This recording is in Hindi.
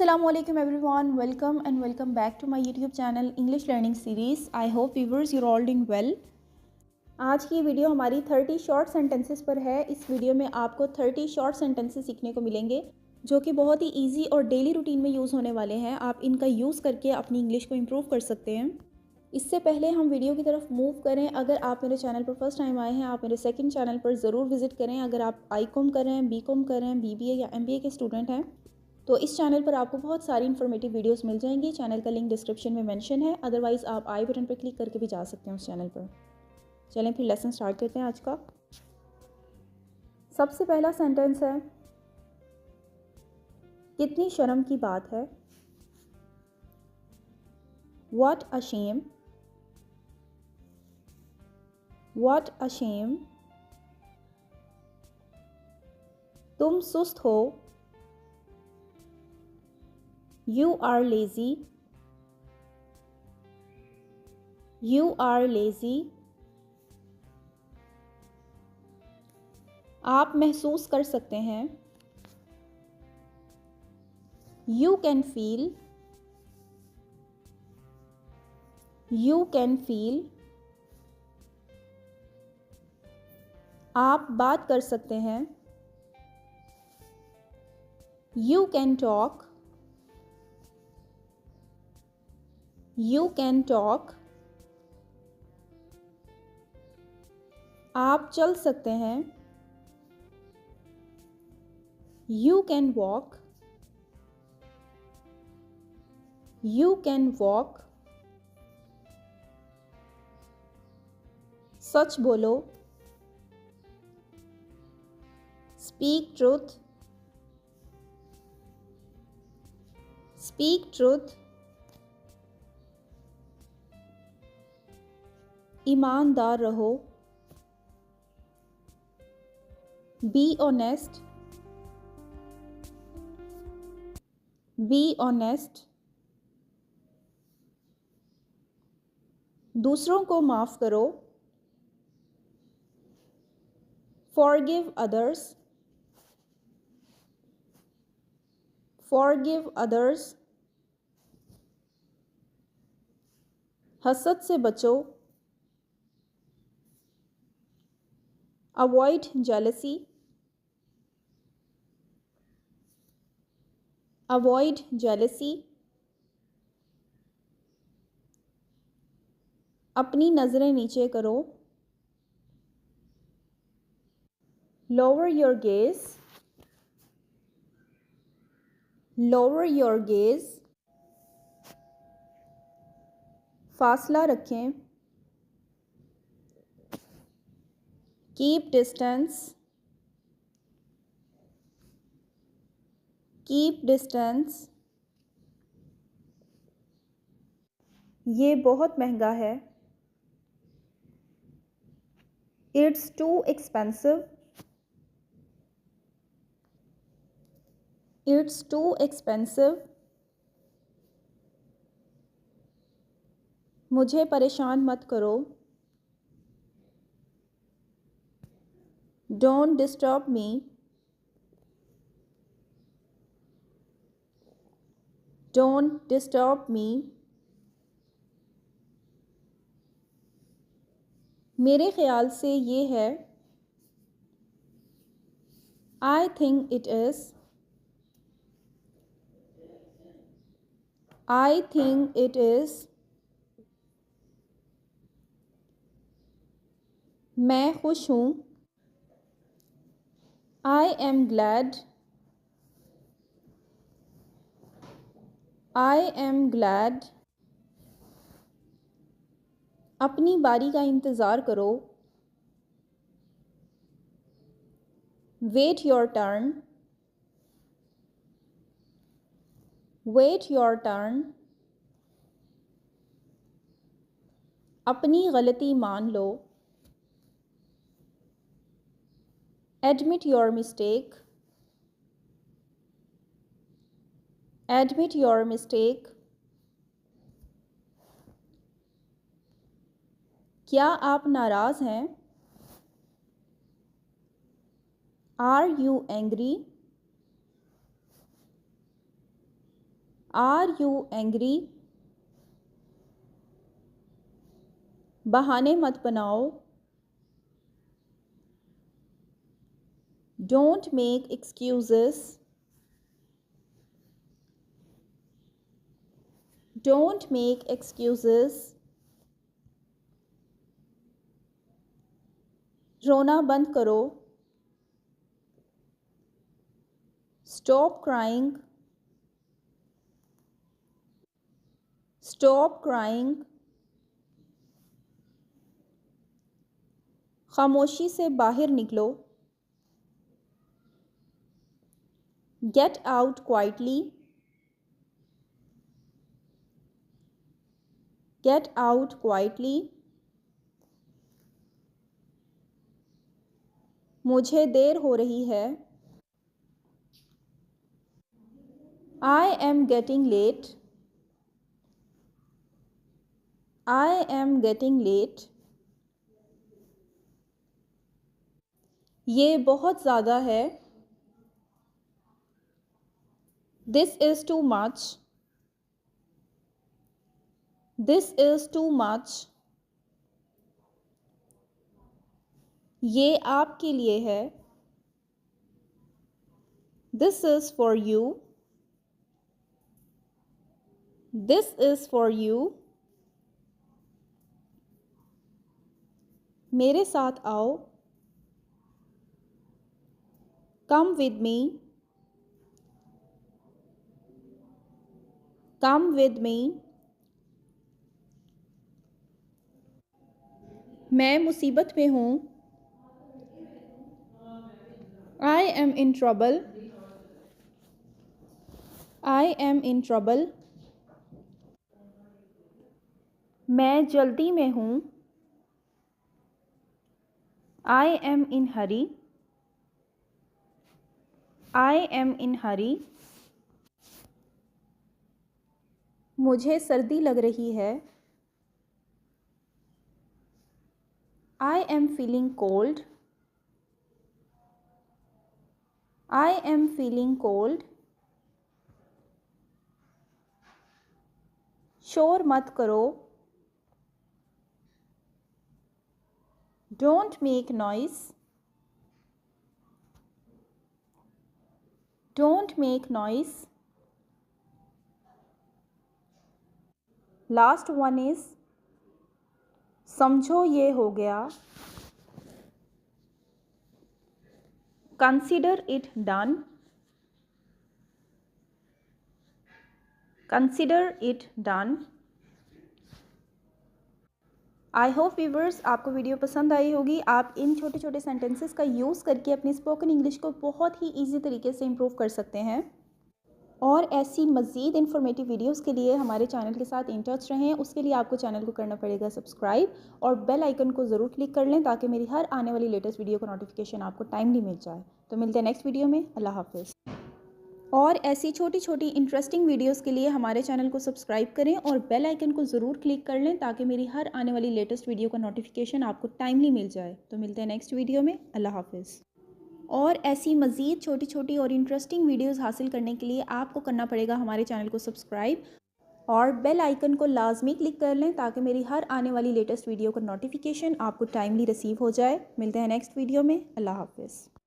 Assalamualaikum everyone, welcome and welcome back to my YouTube channel English Learning Series. I hope viewers you're all doing well. आज की वीडियो हमारी 30 शॉर्ट सेंटेंसेस पर है। इस वीडियो में आपको 30 शॉर्ट सेंटेंसेस सीखने को मिलेंगे जो कि बहुत ही इजी और डेली रूटीन में यूज़ होने वाले हैं। आप इनका यूज़ करके अपनी इंग्लिश को इम्प्रूव कर सकते हैं। इससे पहले हम वीडियो की तरफ मूव करें, अगर आप मेरे चैनल पर फर्स्ट टाइम आए हैं आप मेरे सेकंड चैनल पर ज़रूर विजिट करें। अगर आप ICOM कर रहे हैं, BCom कर रहे हैं, BBA या MBA के स्टूडेंट हैं तो इस चैनल पर आपको बहुत सारी इन्फॉर्मेटिव वीडियोस मिल जाएंगी। चैनल का लिंक डिस्क्रिप्शन में मेंशन है, अदरवाइज़ आप आई बटन पर क्लिक करके भी जा सकते हैं उस चैनल पर। चलें फिर लेसन स्टार्ट करते हैं आज का। सबसे पहला सेंटेंस है, कितनी शर्म की बात है। What a shame, what a shame. तुम सुस्त हो। You are lazy. You are lazy. आप महसूस कर सकते हैं। You can feel. You can feel. आप बात कर सकते हैं। You can talk. You can talk. आप चल सकते हैं। You can walk. You can walk. सच बोलो। Speak truth. Speak truth. ईमानदार रहो। Be honest. Be honest. दूसरों को माफ़ करो। Forgive others. Forgive others. हसद से बचो। Avoid jealousy. Avoid jealousy. अपनी नज़रें नीचे करो। Lower your gaze. Lower your gaze. फासला रखें। Keep distance. Keep distance. ये बहुत महंगा है। It's too expensive. It's too expensive. मुझे परेशान मत करो। Don't disturb me. Don't disturb me. मेरे ख्याल से ये है। I think it is. I think it is. मैं खुश हूँ। I am glad. I am glad. अपनी बारी का इंतज़ार करो। Wait your turn. Wait your turn. अपनी गलती मान लो। Admit your mistake. Admit your mistake. क्या आप नाराज़ हैं? Are you angry? Are you angry? बहाने मत बनाओ। Don't make excuses. Don't make excuses. रोना बंद करो। Stop crying. Stop crying. खामोशी से बाहर निकलो। Get out quietly. Get out quietly. मुझे देर हो रही है। I am getting late. I am getting late. ये बहुत ज़्यादा है। This is too much. This is too much. ये आपके लिए है। This is for you. This is for you. मेरे साथ आओ। Come with me. Come with me. मैं मुसीबत में हूँ। I am in trouble. I am in trouble. मैं जल्दी में हूँ। I am in hurry. I am in hurry. मुझे सर्दी लग रही है। I am feeling cold. I am feeling cold. शोर मत करो। Don't make noise. Don't make noise. Last one is समझो ये हो गया। Consider it done. Consider it done. I hope viewers आपको वीडियो पसंद आई होगी। आप इन छोटे छोटे सेंटेंसेस का यूज़ करके अपनी स्पोकन इंग्लिश को बहुत ही ईजी तरीके से इम्प्रूव कर सकते हैं। और ऐसी मज़ीद इन्फॉर्मेटिव वीडियोस के लिए हमारे चैनल के साथ इन टच रहें। उसके लिए आपको चैनल को करना पड़ेगा सब्सक्राइब और बेल आइकन को ज़रूर क्लिक कर लें ताकि मेरी हर आने वाली लेटेस्ट वीडियो का नोटिफिकेशन आपको टाइमली मिल जाए। तो मिलते हैं नेक्स्ट वीडियो में। अल्लाह हाफ़िज़। और ऐसी छोटी छोटी इंटरेस्टिंग वीडियोस के लिए हमारे चैनल को सब्सक्राइब करें और बेल आइकन को ज़रूर क्लिक कर लें ताकि मेरी हर आने वाली लेटेस्ट वीडियो का नोटिफिकेशन आपको टाइमली मिल जाए। तो मिलते हैं नेक्स्ट वीडियो में। अल्लाह हाफ़िज़। और ऐसी मज़ीद छोटी छोटी और इंटरेस्टिंग वीडियोस हासिल करने के लिए आपको करना पड़ेगा हमारे चैनल को सब्सक्राइब और बेल आइकन को लाजमी क्लिक कर लें ताकि मेरी हर आने वाली लेटेस्ट वीडियो का नोटिफिकेशन आपको टाइमली रिसीव हो जाए। मिलते हैं नेक्स्ट वीडियो में। अल्लाह हाफ़िज़।